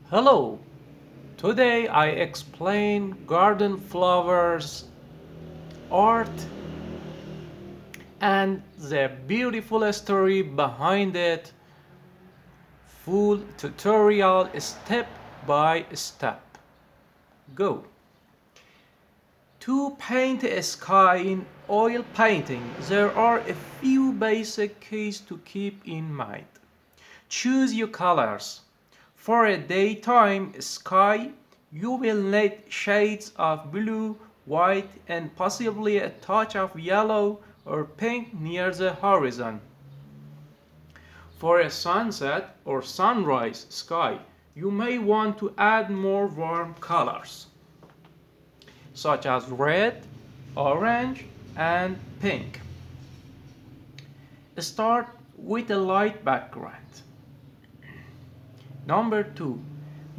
Hello, today I explain garden flowers, art, and the beautiful story behind it. Full tutorial step by step. Go. To paint a sky in oil painting, there are a few basic keys to keep in mind. Choose your colors. For a daytime sky, you will need shades of blue, white, and possibly a touch of yellow or pink near the horizon. For a sunset or sunrise sky, you may want to add more warm colors, such as red, orange, and pink. Start with a light background. Number 2.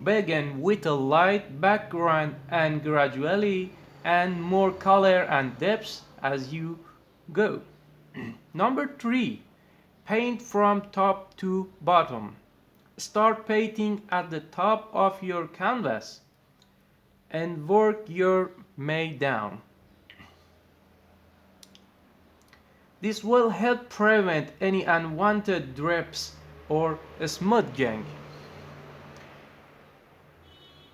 Begin with a light background and gradually add more color and depth as you go. Number 3. Paint from top to bottom. Start painting at the top of your canvas and work your way down. This will help prevent any unwanted drips or smudging.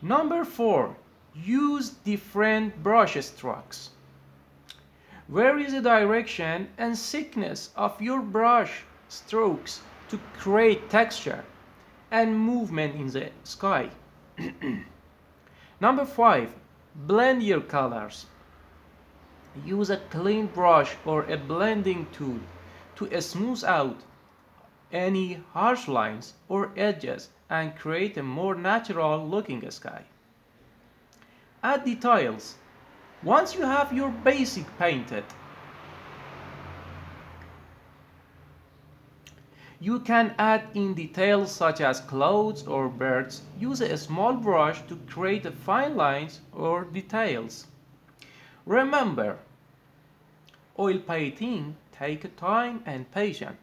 Number 4. Use different brush strokes. Vary the direction and thickness of your brush strokes to create texture and movement in the sky. Number 5. Blend your colors. Use a clean brush or a blending tool to smooth out any harsh lines or edges and create a more natural looking sky. Add details. Once you have your basic painted, you can add in details such as clouds or birds. Use a small brush to create fine lines or details. Remember, oil painting takes time and patience.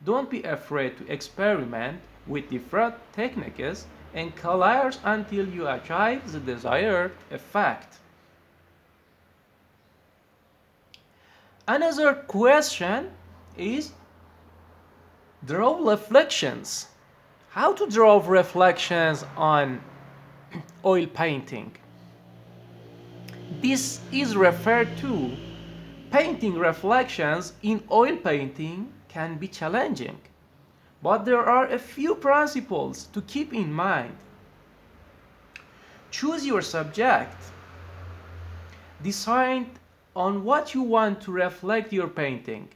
Don't be afraid to experiment with different techniques and colors until you achieve the desired effect. Another question is draw reflections. How to draw reflections on oil painting? This is referred to painting reflections in oil painting can be challenging, but there are a few principles to keep in mind. Choose your subject. Decide on what you want to reflect your painting,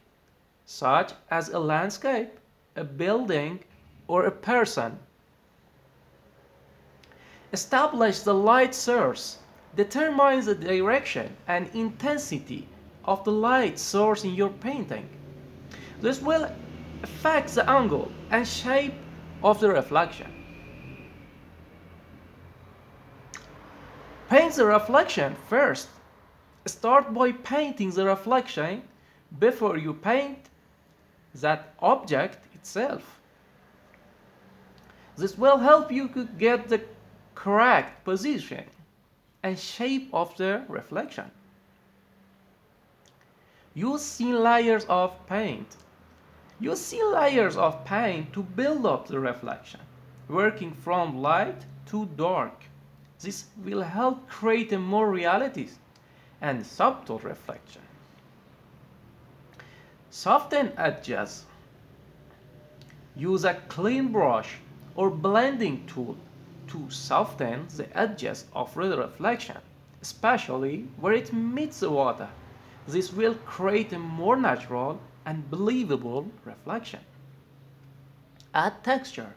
such as a landscape, a building, or a person. Establish the light source. Determine the direction and intensity of the light source in your painting. This will affect the angle and shape of the reflection. Paint the reflection first. Start by painting the reflection before you paint that object itself. This will help you to get the correct position and shape of the reflection. Use thin layers of paint. Use thin layers of paint to build up the reflection, working from light to dark. This will help create a more realistic and subtle reflection. Soften edges. Use a clean brush or blending tool to soften the edges of the reflection, especially where it meets the water. This will create a more natural and believable reflection. Add texture.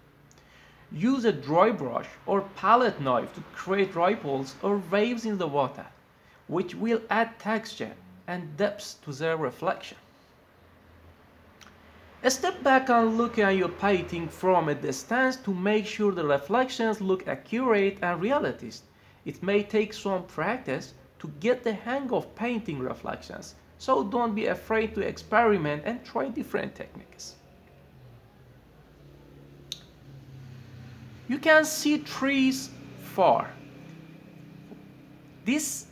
Use a dry brush or palette knife to create ripples or waves in the water, which will add texture and depth to the reflection. Step back and look at your painting from a distance to make sure the reflections look accurate and realistic. It may take some practice to get the hang of painting reflections, so don't be afraid to experiment and try different techniques. You can see trees far. This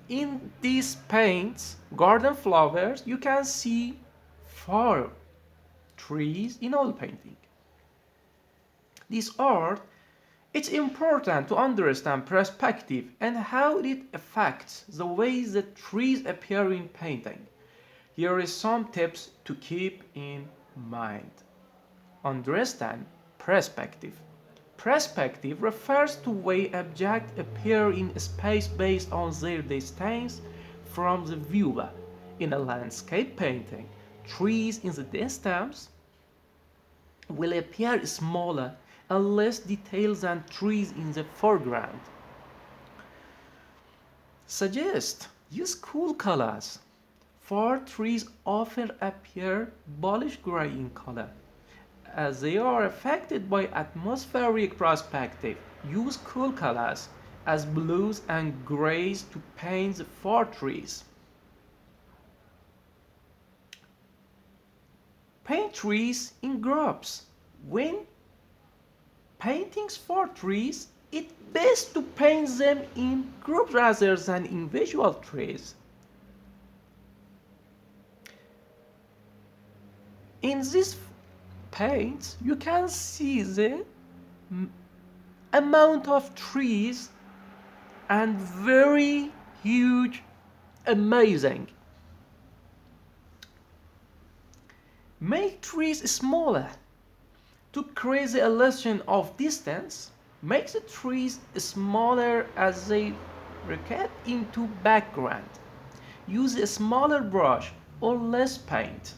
in these paints, garden flowers, you can see far trees in oil painting. This art, it's important to understand perspective and how it affects the way the trees appear in painting. Here is some tips to keep in mind. Understand perspective. Perspective refers to way objects appear in space based on their distance from the viewer. In a landscape painting, trees in the distance will appear smaller and less detailed than trees in the foreground. Suggest use cool colors. For trees often appear bluish gray in color. As they are affected by atmospheric perspective, use cool colors as blues and grays to paint the far trees. Paint trees in groups. When painting for trees, it's best to paint them in groups rather than individual trees. In this paint, you can see the amount of trees and very huge, amazing. Make trees smaller. To create the illusion of distance, make the trees smaller as they recede into background. Use a smaller brush or less paint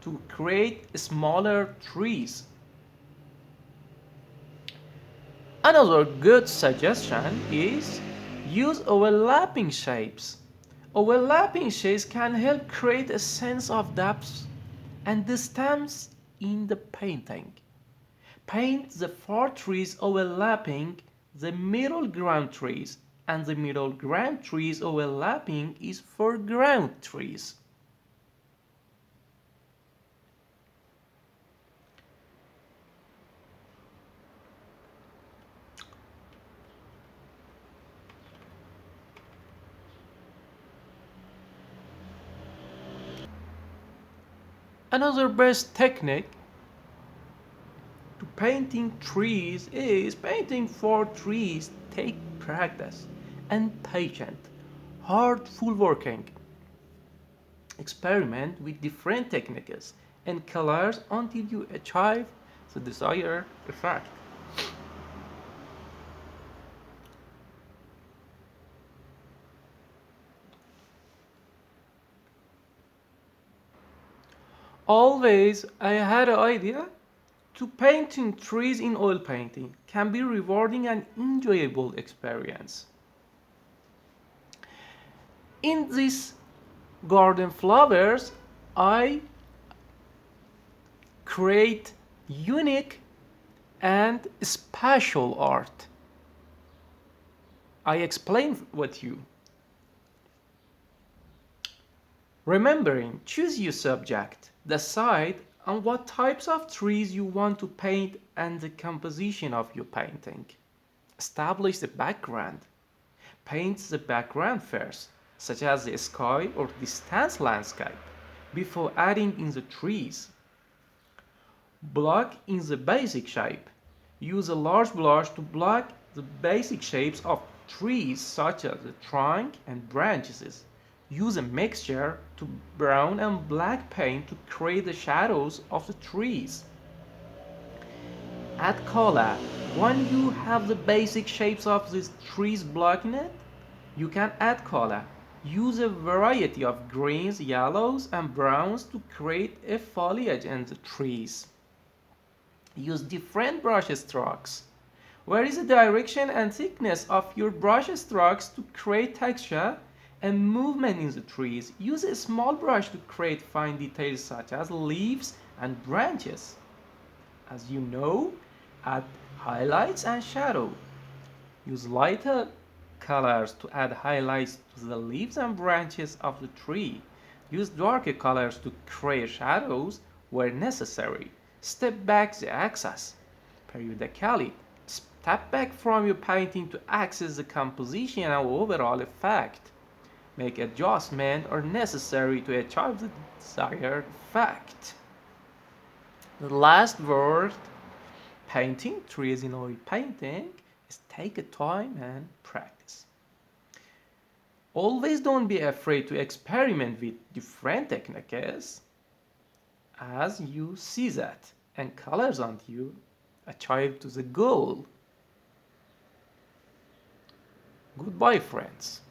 to create smaller trees. Another good suggestion is use overlapping shapes. Overlapping shapes can help create a sense of depth and distance in the painting. Paint the far trees overlapping the middle ground trees, and the middle ground trees overlapping is foreground trees. Another best technique to painting trees is painting for trees take practice and patience, hardful working. Experiment with different techniques and colors until you achieve the desired effect. Always I had an idea to painting trees in oil painting can be rewarding and enjoyable experience. In this garden flowers, I create unique and special art. I explain with you. Remembering, choose your subject, decide on what types of trees you want to paint and the composition of your painting. Establish the background. Paint the background first, such as the sky or distance landscape, before adding in the trees. Block in the basic shape. Use a large brush to block the basic shapes of trees such as the trunk and branches. Use a mixture to brown and black paint to create the shadows of the trees. Add color. When you have the basic shapes of these trees blocking it, you can add color. Use a variety of greens, yellows, and browns to create a foliage in the trees. Use different brush strokes. Where is the direction and thickness of your brush strokes to create texture and movement in the trees? Use a small brush to create fine details such as leaves and branches. As you know, add highlights and shadow. Use lighter colors to add highlights to the leaves and branches of the tree. Use darker colors to create shadows where necessary. Step back the axis periodically Step back from your painting to access the composition and overall effect. Make adjustments are necessary to achieve the desired effect. The last word, painting trees in oil painting, is take a time and practice. Always don't be afraid to experiment with different techniques as you see that and colors until you achieve to the goal. Goodbye, friends.